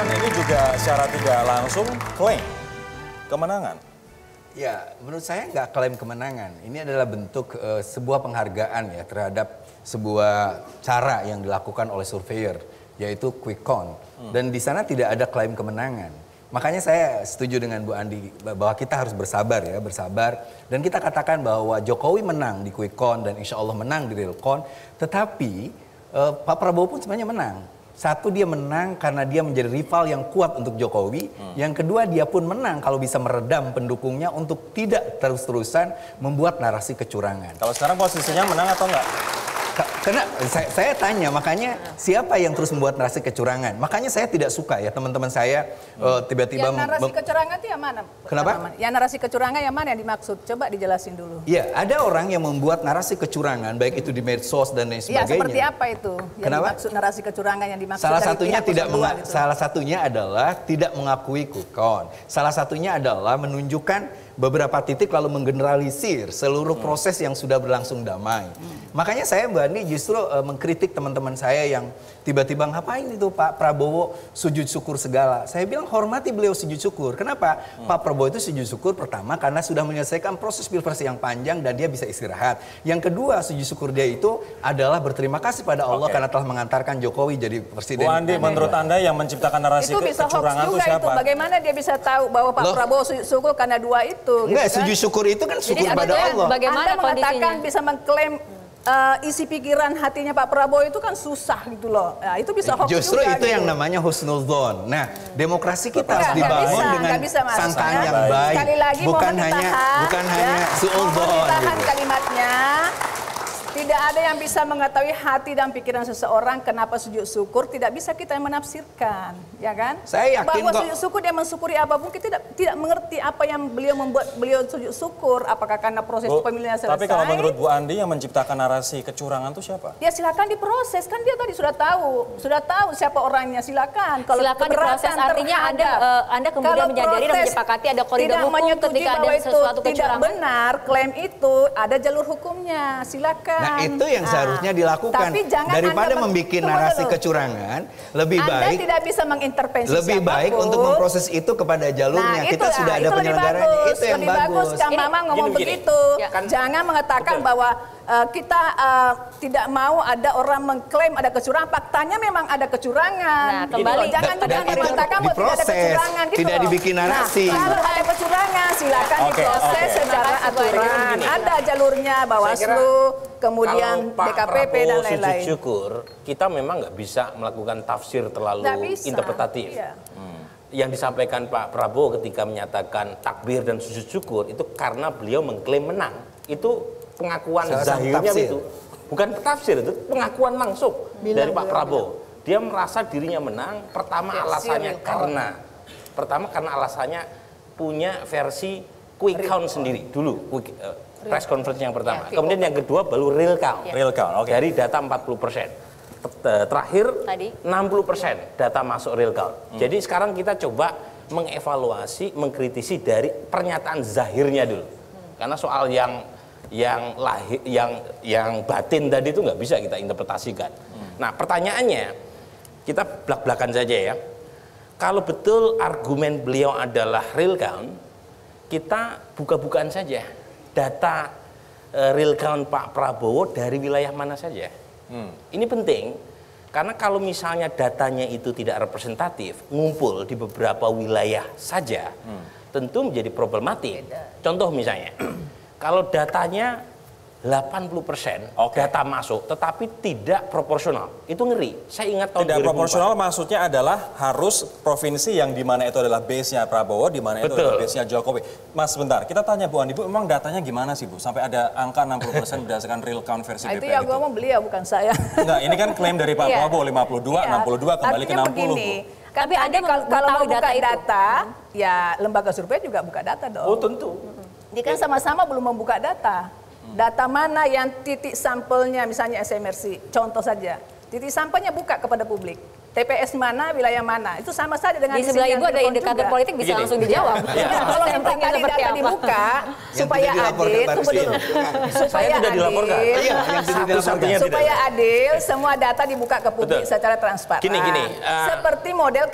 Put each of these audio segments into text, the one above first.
kan ini juga secara tidak langsung klaim kemenangan. Ya, menurut saya nggak klaim kemenangan. Ini adalah bentuk sebuah penghargaan ya terhadap sebuah cara yang dilakukan oleh surveyor, yaitu quick count. Dan di sana tidak ada klaim kemenangan. Makanya saya setuju dengan Bu Andi bahwa kita harus bersabar ya, bersabar. Dan kita katakan bahwa Jokowi menang di quick count dan insya Allah menang di real count. Tetapi Pak Prabowo pun sebenarnya menang. Satu, dia menang karena dia menjadi rival yang kuat untuk Jokowi. Yang kedua, dia pun menang kalau bisa meredam pendukungnya untuk tidak terus-terusan membuat narasi kecurangan. Kalau sekarang posisinya menang atau enggak? Karena saya tanya, makanya siapa yang terus membuat narasi kecurangan? Makanya saya tidak suka ya teman-teman saya tiba-tiba... Yang narasi kecurangan itu yang mana? Kenapa? Yang narasi kecurangan yang mana yang dimaksud? Coba dijelasin dulu. Iya, ada orang yang membuat narasi kecurangan, baik itu di medsos dan lain sebagainya. Iya, seperti apa itu? Yang Kenapa? dimaksud narasi kecurangan yang dimaksud Salah dari satunya pihak 02 gitu. Salah satunya adalah tidak mengakui quick count. Salah satunya adalah menunjukkan beberapa titik lalu menggeneralisir seluruh proses yang sudah berlangsung damai. Makanya saya Mbak Ani justru mengkritik teman-teman saya yang tiba-tiba ngapain itu Pak Prabowo sujud syukur segala. Saya bilang hormati beliau sujud syukur. Kenapa? Pak Prabowo itu sujud syukur pertama karena sudah menyelesaikan proses pilpres yang panjang dan dia bisa istirahat. Yang kedua sujud syukur dia itu adalah berterima kasih pada Allah karena telah mengantarkan Jokowi jadi presiden. Bu Andi, menurut Anda yang menciptakan narasi Itu bisa hoax kecurangan itu juga siapa? itu. Bagaimana dia bisa tahu bahwa Pak Prabowo sujud syukur karena dua itu? Enggak, gitu kan? sujud syukur itu kan syukur pada Allah. Anda Bagaimana mengatakan kondisinya? bisa mengklaim isi pikiran hatinya Pak Prabowo itu kan susah gitu loh. Nah, itu bisa hoax Justru juga, itu gitu. yang namanya husnudzon. Nah, demokrasi kita harus Nggak dibangun bisa, dengan nggak bisa, Mas. sangkaan Ya. yang baik. Sekali lagi bukan mohon hanya ditahan, suudzon. mohon ditahan gitu. kalimatnya. Tidak ada yang bisa mengetahui hati dan pikiran seseorang kenapa sujud syukur. Tidak bisa kita yang menafsirkan, ya kan? Saya yakin bahwa kok. sujud syukur dia mensyukuri apapun, kita tidak mengerti apa yang beliau membuat beliau sujud syukur. Apakah karena proses pemilihan selesai? Tapi kalau menurut Bu Andi yang menciptakan narasi kecurangan itu siapa? Ya silakan diproses, kan dia tadi sudah tahu siapa orangnya, silakan. Silakan diproses, artinya Anda kemudian menyadari dan menyepakati ada koridor hukum ketika ada sesuatu tidak kecurangan. benar, klaim itu ada jalur hukumnya, silakan. Nah, itu yang seharusnya dilakukan. Tapi jangan daripada Anda membuat tunggu narasi dulu. kecurangan, lebih Anda baik tidak bisa mengintervensi lebih baik siapapun. untuk memproses itu kepada jalurnya. Nah, Kita sudah ada itu lebih penyelenggaranya. bagus, Itu yang lebih bagus. Kang Ini Mama ngomong begini. begitu. Ya. Jangan mengatakan bahwa kita tidak mau ada orang mengklaim ada kecurangan. Faktanya memang ada kecurangan. Nah, kembali. Jangan juga Dan itu mengatakan bahwa tidak ada diproses, kecurangan gitu tidak loh. dibikin narasi. Nah, kalau ada kecurangan silakan diproses secara aturan. Ada jalurnya Bawaslu, kemudian Kalau Pak DKPP dan Prabowo sujud lain-lain. syukur, kita memang nggak bisa melakukan tafsir terlalu Nggak bisa. interpretatif. Iya. Yang disampaikan Pak Prabowo ketika menyatakan takbir dan sujud syukur itu karena beliau mengklaim menang. Itu pengakuan Salah satu zahirnya tafsir. itu. Bukan tafsir, itu pengakuan langsung dari Pak Prabowo. Dia merasa dirinya menang, pertama alasannya karena alasannya punya versi quick count sendiri dulu, press conference yang pertama. Kemudian yang kedua baru real count. Real count, oke. Dari data 40%. Terakhir Tadi. 60% data masuk real count. Jadi sekarang kita coba mengevaluasi, mengkritisi dari pernyataan zahirnya dulu. Karena soal yang batin tadi itu nggak bisa kita interpretasikan. Nah, pertanyaannya kita belak-belakan saja ya. Kalau betul argumen beliau adalah real count, kita buka-bukaan saja data real count Pak Prabowo dari wilayah mana saja. Ini penting karena kalau misalnya datanya itu tidak representatif, ngumpul di beberapa wilayah saja, tentu menjadi problematik. Contoh misalnya, kalau datanya 80% data masuk, tetapi tidak proporsional, itu ngeri. Saya ingat tahun Tidak 2004. proporsional maksudnya adalah harus provinsi yang di mana itu adalah base-nya Prabowo, di mana itu adalah base-nya Jokowi. Mas, sebentar, kita tanya Bu Andi, Bu, memang datanya gimana sih Bu? Sampai ada angka 60% berdasarkan real count versi Nah, BPN itu yang itu. ngomong beliau, bukan saya. Enggak, ini kan klaim dari Pak Iya. Prabowo 52, Iya. 62 kembali ke Artinya 60 begini, Bu. Tapi Anda kalau mau mengetahui buka data itu? data, ya lembaga survei juga buka data dong. Oh tentu. Dia kan sama-sama belum membuka data. Data mana yang titik sampelnya misalnya SMRC, contoh saja. Titik sampelnya buka kepada publik. TPS mana, wilayah mana. Itu sama saja dengan di sebelah ibu ada indikator politik bisa langsung dijawab. Kalau sampelnya data dibuka supaya adil, supaya adil, supaya adil, semua data dibuka ke publik secara transparan. Seperti model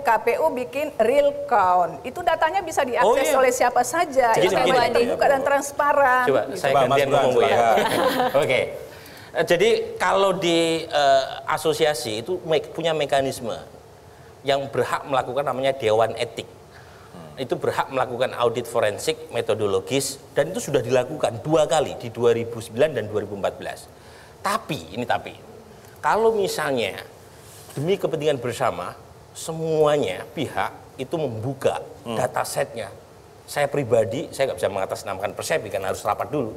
KPU bikin real count. Itu datanya bisa diakses oleh siapa saja. Itu terbuka dan transparan. Coba saya gantian ngomong Bu ya. Oke. Jadi kalau di asosiasi itu punya mekanisme yang berhak melakukan namanya Dewan Etik. Itu berhak melakukan audit forensik metodologis dan itu sudah dilakukan 2 kali di 2009 dan 2014. Tapi kalau misalnya demi kepentingan bersama semuanya pihak itu membuka datasetnya. Saya pribadi, saya nggak bisa mengatasnamakan Persepi karena harus rapat dulu.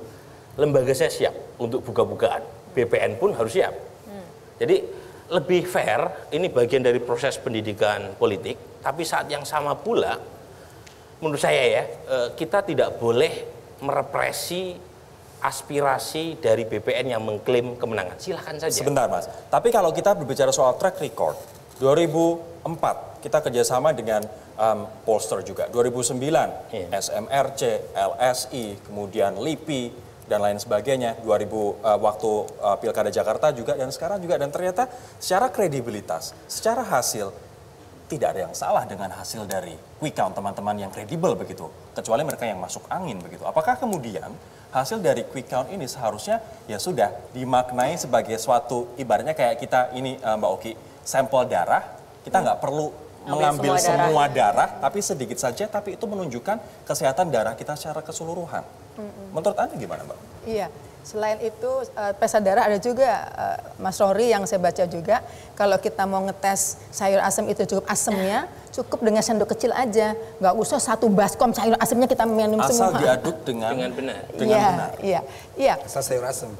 Lembaga saya siap untuk buka-bukaan. BPN pun harus siap. Jadi lebih fair, ini bagian dari proses pendidikan politik, tapi saat yang sama pula, menurut saya ya, kita tidak boleh merepresi aspirasi dari BPN yang mengklaim kemenangan. Silahkan saja. Sebentar Mas, tapi kalau kita berbicara soal track record, 2004 kita kerjasama dengan Polster juga, 2009 SMRC, LSI, kemudian LIPI, dan lain sebagainya, 2000 waktu Pilkada Jakarta juga, dan sekarang juga, dan ternyata secara kredibilitas, secara hasil, tidak ada yang salah dengan hasil dari quick count teman-teman yang kredibel begitu, kecuali mereka yang masuk angin begitu. Apakah kemudian hasil dari quick count ini seharusnya ya sudah dimaknai sebagai suatu, ibaratnya kayak kita ini Mbak Oki, sampel darah, kita nggak perlu mengambil semua darah, tapi sedikit saja, tapi itu menunjukkan kesehatan darah kita secara keseluruhan. Menurut Anda gimana, Mbak? Iya, selain itu periksa darah ada juga, Mas Rory, yang saya baca juga, kalau kita mau ngetes sayur asam itu cukup asamnya, cukup dengan sendok kecil aja, nggak usah 1 baskom sayur asamnya kita minum semua. Asal diaduk dengan benar. Iya. Asal sayur asam.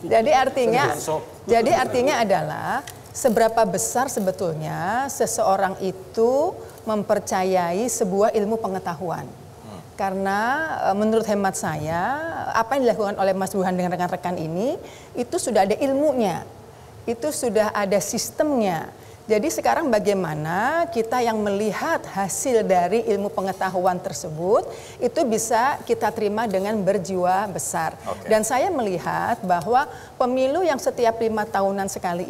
Jadi artinya adalah seberapa besar sebetulnya seseorang itu mempercayai sebuah ilmu pengetahuan. Karena menurut hemat saya, apa yang dilakukan oleh Mas Burhan dengan rekan-rekan ini, itu sudah ada ilmunya, itu sudah ada sistemnya. Jadi sekarang bagaimana kita yang melihat hasil dari ilmu pengetahuan tersebut, itu bisa kita terima dengan berjiwa besar. Dan saya melihat bahwa pemilu yang setiap 5 tahunan sekali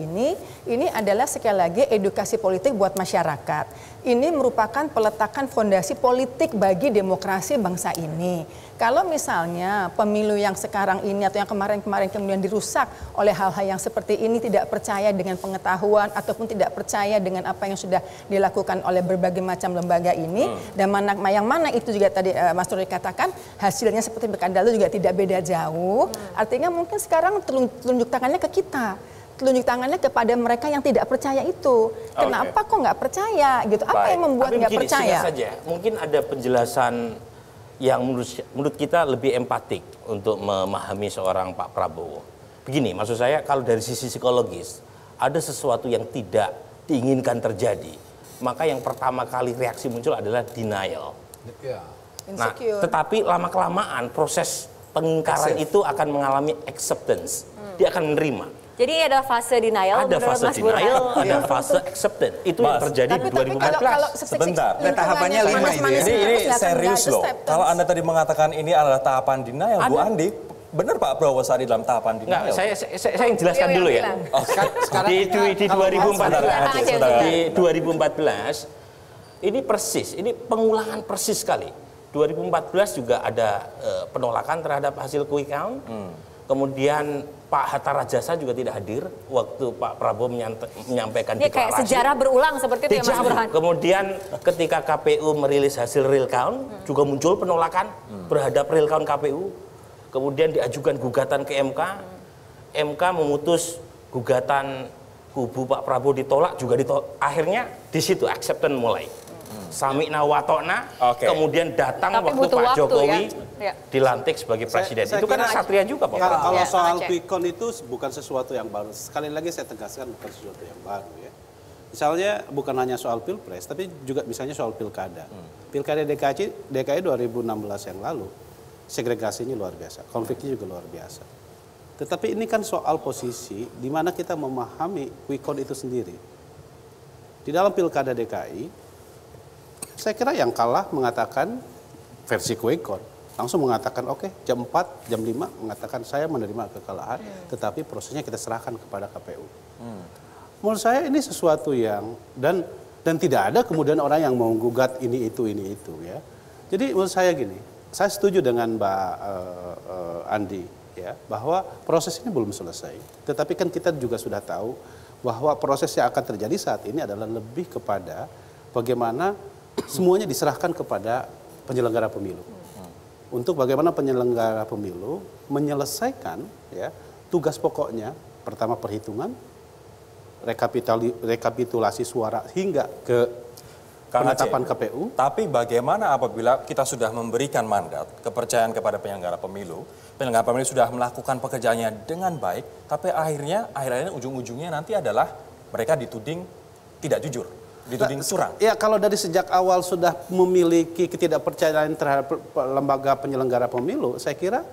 ini adalah sekali lagi edukasi politik buat masyarakat. Ini merupakan peletakan fondasi politik bagi demokrasi bangsa ini. Kalau misalnya pemilu yang sekarang ini atau yang kemarin-kemarin kemudian dirusak oleh hal-hal yang seperti ini, tidak percaya dengan pengetahuan ataupun tidak percaya dengan apa yang sudah dilakukan oleh berbagai macam lembaga ini, dan yang mana itu juga tadi Mas Rory katakan hasilnya seperti Pilkada lalu juga tidak beda jauh. Artinya mungkin sekarang telunjuk tangannya ke kita. Telunjuk tangannya kepada mereka yang tidak percaya itu. Kenapa kok nggak percaya gitu? Apa yang membuat nggak percaya? Saja. Mungkin ada penjelasan yang menurut kita lebih empatik untuk memahami seorang Pak Prabowo. Begini, maksud saya kalau dari sisi psikologis ada sesuatu yang tidak diinginkan terjadi, maka yang pertama kali reaksi muncul adalah denial. Nah, tetapi lama-kelamaan proses pengingkaran itu akan mengalami acceptance. Dia akan menerima. Jadi ini ada fase denial, ada fase denial, ada fase acceptance. Itu yang terjadi di 2014. Sebentar. Tahapannya 5 ini. Ini serius loh. Kalau Anda tadi mengatakan ini adalah tahapan denial, Bu Andi, benar Pak Prabowo saat di dalam tahapan denial? Saya yang jelaskan dulu ya. Di 2014, ini persis, ini pengulangan persis sekali. 2014 juga ada penolakan terhadap hasil quick count. Kemudian Pak Hatta Rajasa juga tidak hadir waktu Pak Prabowo menyampaikan deklarasi. Kayak sejarah berulang seperti itu ya Mas Burhan. Kemudian ketika KPU merilis hasil real count, juga muncul penolakan terhadap real count KPU. Kemudian diajukan gugatan ke MK. MK memutus gugatan kubu Pak Prabowo ditolak, juga ditolak. Akhirnya di situ acceptance mulai. Sami'na wa ta'na, kemudian datang waktu Pak Jokowi dilantik sebagai presiden. Itu kan satria juga Pak. Kalau soal quick count itu bukan sesuatu yang baru. Sekali lagi saya tegaskan bukan sesuatu yang baru ya. Misalnya bukan hanya soal pilpres, tapi juga misalnya soal pilkada. Pilkada DKI 2016 yang lalu, segregasinya luar biasa, konfliknya juga luar biasa. Tetapi ini kan soal posisi di mana kita memahami quick count itu sendiri. Di dalam Pilkada DKI, saya kira yang kalah mengatakan versi quick count. Langsung mengatakan oke, jam 4, jam 5 mengatakan saya menerima kekalahan, tetapi prosesnya kita serahkan kepada KPU. Menurut saya ini sesuatu yang dan tidak ada kemudian orang yang mau gugat ini itu ya. Jadi menurut saya gini, saya setuju dengan Mbak Andi ya bahwa proses ini belum selesai. Tetapi kan kita juga sudah tahu bahwa proses yang akan terjadi saat ini adalah lebih kepada bagaimana semuanya diserahkan kepada penyelenggara pemilu. Untuk bagaimana penyelenggara pemilu menyelesaikan ya tugas pokoknya, pertama perhitungan, rekapitulasi suara hingga ke penetapan KPU. Tapi bagaimana apabila kita sudah memberikan mandat kepercayaan kepada penyelenggara pemilu sudah melakukan pekerjaannya dengan baik, tapi akhirnya ujung-ujungnya nanti adalah mereka dituding tidak jujur. Dituding curang. Ya kalau dari sejak awal sudah memiliki ketidakpercayaan terhadap lembaga penyelenggara pemilu, saya kira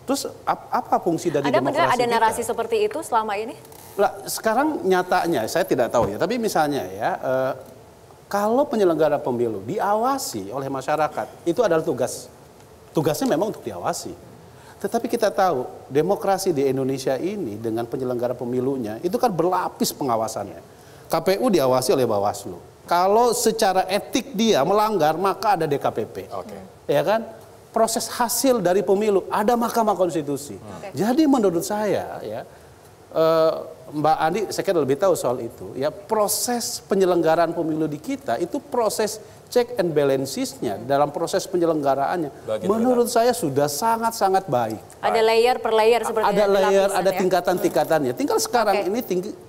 terus apa fungsi dari demokrasi benar ada narasi kita? Seperti itu selama ini? Sekarang nyatanya saya tidak tahu ya, tapi misalnya ya kalau penyelenggara pemilu diawasi oleh masyarakat, itu adalah tugasnya memang untuk diawasi. Tetapi kita tahu demokrasi di Indonesia ini dengan penyelenggara pemilunya itu kan berlapis pengawasannya. KPU diawasi oleh Bawaslu. Kalau secara etik dia melanggar, maka ada DKPP. Ya kan? Proses hasil dari pemilu ada Mahkamah Konstitusi. Jadi menurut saya ya Mbak Andi saya kira lebih tahu soal itu. Ya proses penyelenggaraan pemilu di kita itu proses check and balancesnya dalam proses penyelenggaraannya menurut saya sudah sangat-sangat baik. Ada layer per layer seperti ada layer, ada ya? tingkatan-tingkatannya. Tinggal sekarang ini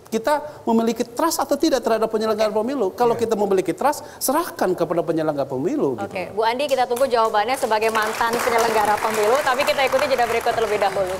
kita memiliki trust atau tidak terhadap penyelenggara pemilu. Kalau kita memiliki trust, serahkan kepada penyelenggara pemilu. Oke, Bu Andi kita tunggu jawabannya sebagai mantan penyelenggara pemilu, tapi kita ikuti jeda berikut terlebih dahulu.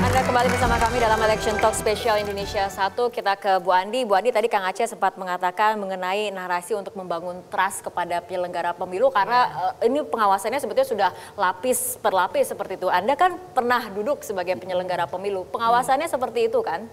Anda kembali bersama kami dalam Election Talk Spesial Indonesia 1. Kita ke Bu Andi. Bu Andi, tadi Kang Aceh sempat mengatakan mengenai narasi untuk membangun trust kepada penyelenggara pemilu karena ini pengawasannya sebetulnya sudah lapis per lapis seperti itu. Anda kan pernah duduk sebagai penyelenggara pemilu. Pengawasannya seperti itu kan?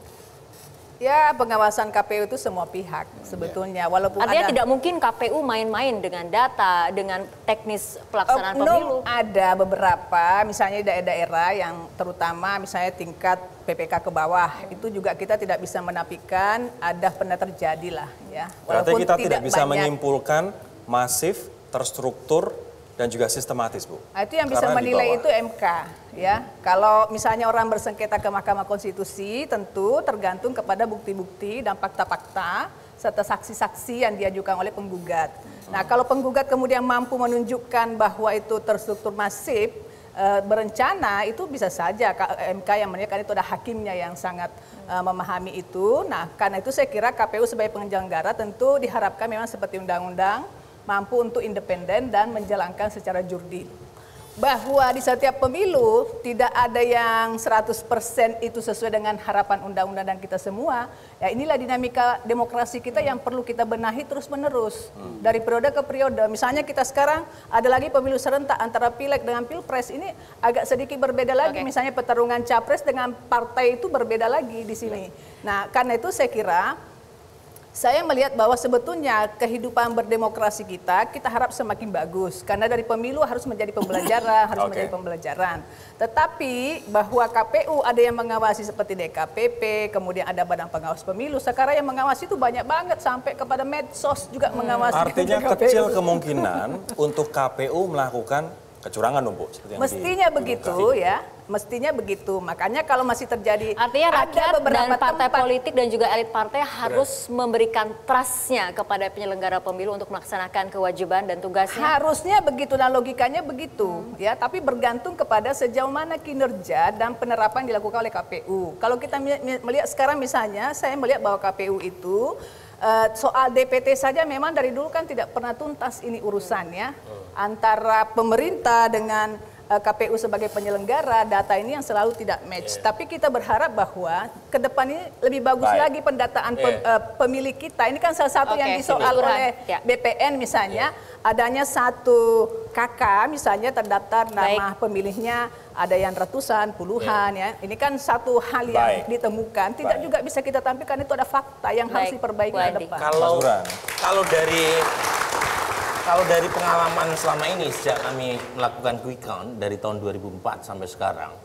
Ya, pengawasan KPU itu semua pihak sebetulnya. Walaupun artinya tidak mungkin KPU main-main dengan data, dengan teknis pelaksanaan pemilu. Ada beberapa, misalnya daerah-daerah yang terutama misalnya tingkat PPK ke bawah, itu juga kita tidak bisa menafikan ada pernah terjadi lah ya. Berarti kita tidak bisa menyimpulkan masif, terstruktur, dan juga sistematis, Bu. Nah, itu yang bisa menilai itu MK, ya. Kalau misalnya orang bersengketa ke Mahkamah Konstitusi, tentu tergantung kepada bukti-bukti dan fakta-fakta serta saksi-saksi yang diajukan oleh penggugat. Nah, kalau penggugat kemudian mampu menunjukkan bahwa itu terstruktur masif, berencana, itu bisa saja MK yang menilai, itu ada hakimnya yang sangat memahami itu. Nah, karena itu saya kira KPU sebagai penyelenggara tentu diharapkan memang seperti undang-undang mampu untuk independen dan menjalankan secara jurdil. Bahwa di setiap pemilu tidak ada yang 100% itu sesuai dengan harapan undang-undang dan kita semua. Ya inilah dinamika demokrasi kita yang perlu kita benahi terus-menerus. Dari periode ke periode. Misalnya kita sekarang ada lagi pemilu serentak antara pileg dengan pilpres. Ini agak sedikit berbeda lagi. Misalnya pertarungan capres dengan partai itu berbeda lagi di sini. Nah karena itu saya kira saya melihat bahwa sebetulnya kehidupan berdemokrasi kita harap semakin bagus. Karena dari pemilu harus menjadi pembelajaran, menjadi pembelajaran. Tetapi bahwa KPU ada yang mengawasi seperti DKPP, kemudian ada Badan Pengawas Pemilu. Sekarang yang mengawasi itu banyak banget, sampai kepada medsos juga mengawasi. Artinya kecil kemungkinan untuk KPU melakukan kecurangan, Bu. Mestinya begitu ya. Mestinya begitu, makanya kalau masih terjadi artinya rakyat dan partai politik dan juga elit partai harus memberikan trust-nya kepada penyelenggara pemilu untuk melaksanakan kewajiban dan tugasnya. Harusnya begitu dan logikanya begitu ya, tapi bergantung kepada sejauh mana kinerja dan penerapan dilakukan oleh KPU. Kalau kita melihat sekarang misalnya, saya melihat bahwa KPU itu soal DPT saja memang dari dulu kan tidak pernah tuntas ini urusannya antara pemerintah dengan KPU sebagai penyelenggara, data ini yang selalu tidak match. Tapi kita berharap bahwa ke depan ini lebih bagus lagi pendataan pemilih kita. Ini kan salah satu yang disoal oleh BPN misalnya, adanya satu KK misalnya terdaftar nama pemilihnya ada yang ratusan, puluhan ya. Ini kan satu hal yang ditemukan. Tidak juga bisa kita tampilkan, itu ada fakta yang harus diperbaiki ke depan. Kalau dari pengalaman selama ini sejak kami melakukan quick count dari tahun 2004 sampai sekarang,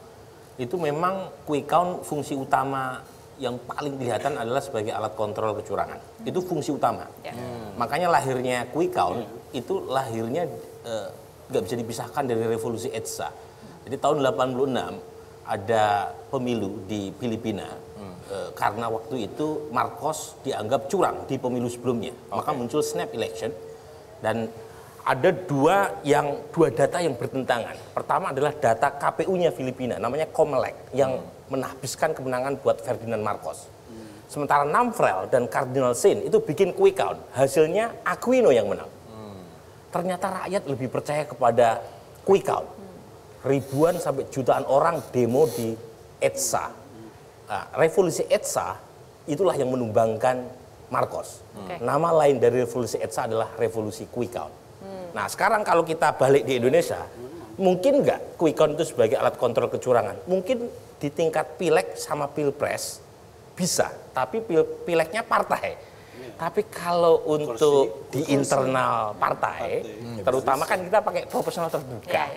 itu memang quick count fungsi utama yang paling kelihatan adalah sebagai alat kontrol kecurangan. Itu fungsi utama. Makanya lahirnya quick count itu lahirnya nggak bisa dipisahkan dari revolusi EDSA. Jadi tahun 86 ada pemilu di Filipina karena waktu itu Marcos dianggap curang di pemilu sebelumnya. Maka muncul snap election. Dan ada dua data yang bertentangan. Pertama adalah data KPU-nya Filipina, namanya Comelec, yang menahbiskan kemenangan buat Ferdinand Marcos. Sementara Namfrel dan Cardinal Sin itu bikin quick count, hasilnya Aquino yang menang. Ternyata rakyat lebih percaya kepada quick count. Ribuan sampai jutaan orang demo di EDSA. Nah, revolusi EDSA itulah yang menumbangkan Marcos. Nama lain dari revolusi EDSA adalah revolusi quick count. Nah sekarang kalau kita balik di Indonesia, mungkin nggak quick count itu sebagai alat kontrol kecurangan? Mungkin di tingkat pileg sama pilpres bisa, tapi pilegnya partai. Tapi kalau untuk di internal partai, terutama kan kita pakai proporsional terbuka.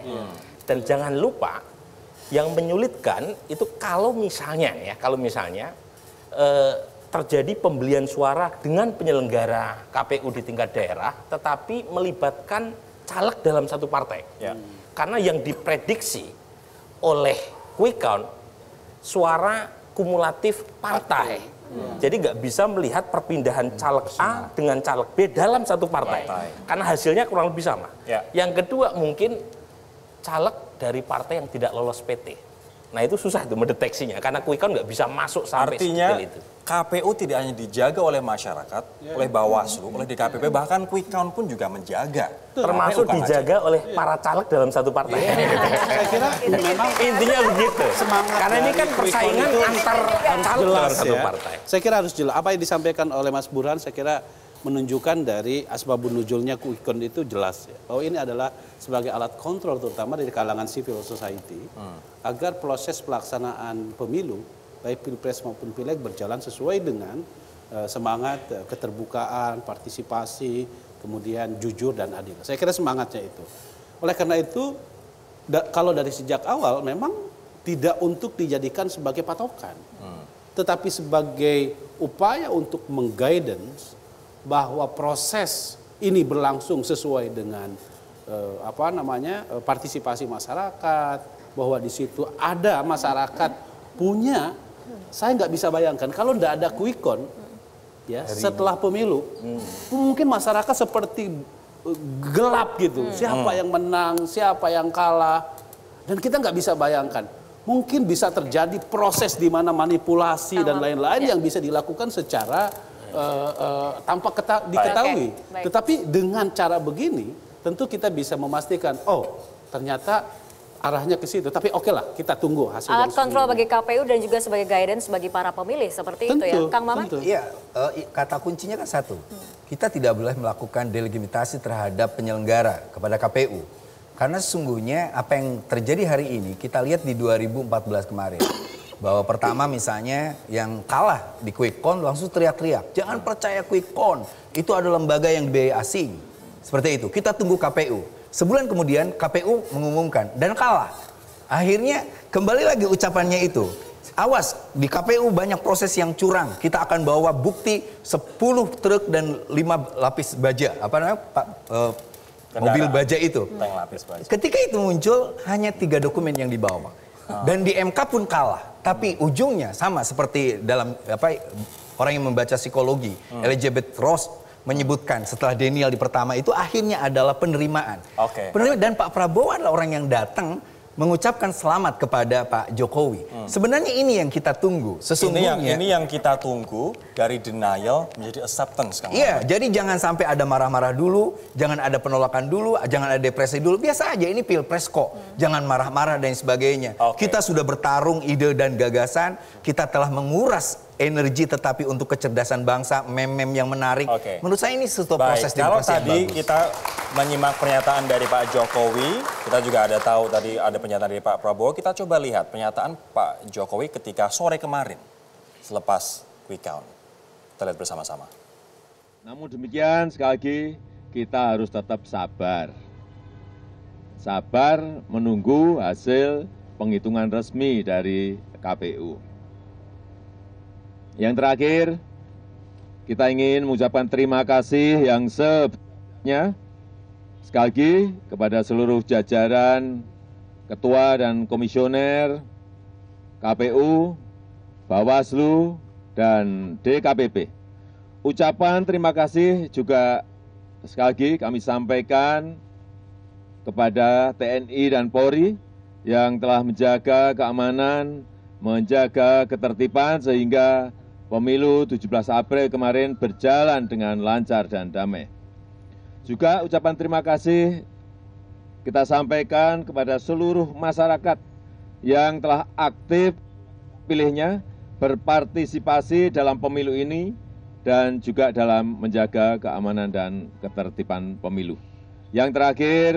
Dan jangan lupa yang menyulitkan itu kalau misalnya terjadi pembelian suara dengan penyelenggara KPU di tingkat daerah, tetapi melibatkan caleg dalam satu partai. Karena yang diprediksi oleh quick count, suara kumulatif partai. Jadi nggak bisa melihat perpindahan caleg A dengan caleg B dalam satu partai. Karena hasilnya kurang lebih sama. Yang kedua mungkin caleg dari partai yang tidak lolos PT. Nah itu susah tuh mendeteksinya karena quick count nggak bisa masuk sampai artinya itu. KPU tidak hanya dijaga oleh masyarakat, oleh Bawaslu, oleh DKPP, bahkan quick count pun juga menjaga. Termasuk dijaga oleh para caleg dalam satu partai. Saya kira memang intinya begitu. Karena ini kan persaingan antar caleg dalam satu partai. Saya kira harus jelas. Apa yang disampaikan oleh Mas Burhan, saya kira menunjukkan dari asbabun nuzulnya quick count itu jelas ya. Bahwa ini adalah sebagai alat kontrol terutama dari kalangan civil society agar proses pelaksanaan pemilu baik pilpres maupun pileg berjalan sesuai dengan semangat keterbukaan, partisipasi, kemudian jujur dan adil. Saya kira semangatnya itu. Oleh karena itu kalau dari sejak awal memang tidak untuk dijadikan sebagai patokan. Tetapi sebagai upaya untuk mengguidance bahwa proses ini berlangsung sesuai dengan partisipasi masyarakat, bahwa di situ ada masyarakat punya, saya nggak bisa bayangkan kalau nggak ada quick count ya setelah pemilu, mungkin masyarakat seperti gelap gitu, siapa yang menang, siapa yang kalah, dan kita nggak bisa bayangkan. Mungkin bisa terjadi proses di mana manipulasi dan lain-lain yang bisa dilakukan secara tanpa diketahui. Tetapi dengan cara begini tentu kita bisa memastikan, oh ternyata arahnya ke situ. Tapi oke lah, kita tunggu hasil. Alat kontrol bagi KPU dan juga sebagai guidance bagi para pemilih seperti itu ya, Kang Maman? Iya, kata kuncinya kan satu. Kita tidak boleh melakukan delegitimasi terhadap penyelenggara kepada KPU. Karena sesungguhnya apa yang terjadi hari ini kita lihat di 2014 kemarin. Bahwa pertama misalnya yang kalah di quick count langsung teriak-teriak. Jangan percaya quick count, itu adalah lembaga yang dibiayai asing. Seperti itu, kita tunggu KPU. Sebulan kemudian KPU mengumumkan dan kalah. Akhirnya kembali lagi ucapannya itu. Awas, di KPU banyak proses yang curang. Kita akan bawa bukti 10 truk dan 5 lapis baja. Apa namanya Pak? Mobil baja itu. Ketika itu muncul hanya 3 dokumen yang dibawa. Dan di MK pun kalah. Tapi ujungnya sama seperti dalam orang yang membaca psikologi. Elizabeth Ross menyebutkan setelah Daniel di pertama itu akhirnya adalah penerimaan. Penerimaan. Dan Pak Prabowo adalah orang yang datang mengucapkan selamat kepada Pak Jokowi. Sebenarnya ini yang kita tunggu. Sesungguhnya ini yang kita tunggu dari denial menjadi acceptance, Kang. Iya, jadi jangan sampai ada marah-marah dulu, jangan ada penolakan dulu, jangan ada depresi dulu. Biasa aja, ini pilpres kok. Jangan marah-marah dan sebagainya. Kita sudah bertarung ide dan gagasan, kita telah menguras energi tetapi untuk kecerdasan bangsa, mem-mem yang menarik. Menurut saya ini suatu proses demokrasi yang bagus. Kalau tadi kita menyimak pernyataan dari Pak Jokowi, kita juga ada tahu tadi ada pernyataan dari Pak Prabowo. Kita coba lihat pernyataan Pak Jokowi ketika sore kemarin selepas quick count. Kita lihat bersama-sama. Namun demikian sekali lagi kita harus tetap sabar. Sabar menunggu hasil penghitungan resmi dari KPU. Yang terakhir, kita ingin mengucapkan terima kasih yang sebesar-besarnya sekali lagi kepada seluruh jajaran ketua dan komisioner KPU, Bawaslu, dan DKPP. Ucapan terima kasih juga sekali lagi kami sampaikan kepada TNI dan Polri yang telah menjaga keamanan, menjaga ketertiban sehingga pemilu 17 April kemarin berjalan dengan lancar dan damai. Juga ucapan terima kasih kita sampaikan kepada seluruh masyarakat yang telah aktif pilihnya berpartisipasi dalam pemilu ini dan juga dalam menjaga keamanan dan ketertiban pemilu. Yang terakhir,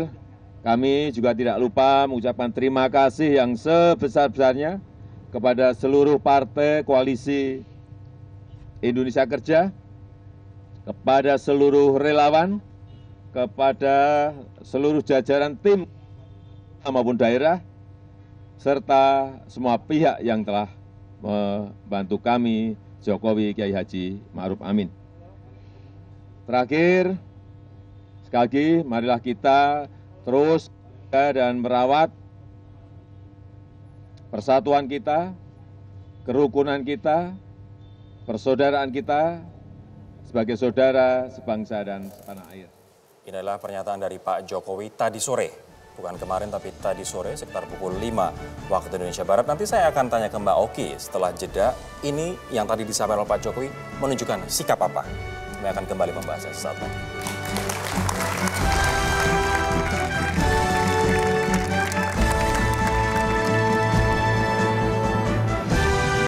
kami juga tidak lupa mengucapkan terima kasih yang sebesar-besarnya kepada seluruh partai koalisi Indonesia Kerja, kepada seluruh relawan, kepada seluruh jajaran tim maupun daerah, serta semua pihak yang telah membantu kami, Jokowi Kiai Haji Ma'ruf Amin. Terakhir, sekali lagi marilah kita terus dan merawat persatuan kita, kerukunan kita, persaudaraan kita sebagai saudara sebangsa dan setanah air. Ini adalah pernyataan dari Pak Jokowi tadi sore. Bukan kemarin tapi tadi sore sekitar pukul 5 waktu Indonesia Barat. Nanti saya akan tanya ke Mbak Oki setelah jeda. Ini yang tadi disampaikan oleh Pak Jokowi menunjukkan sikap apa. Kami akan kembali membahasnya sesaat lagi.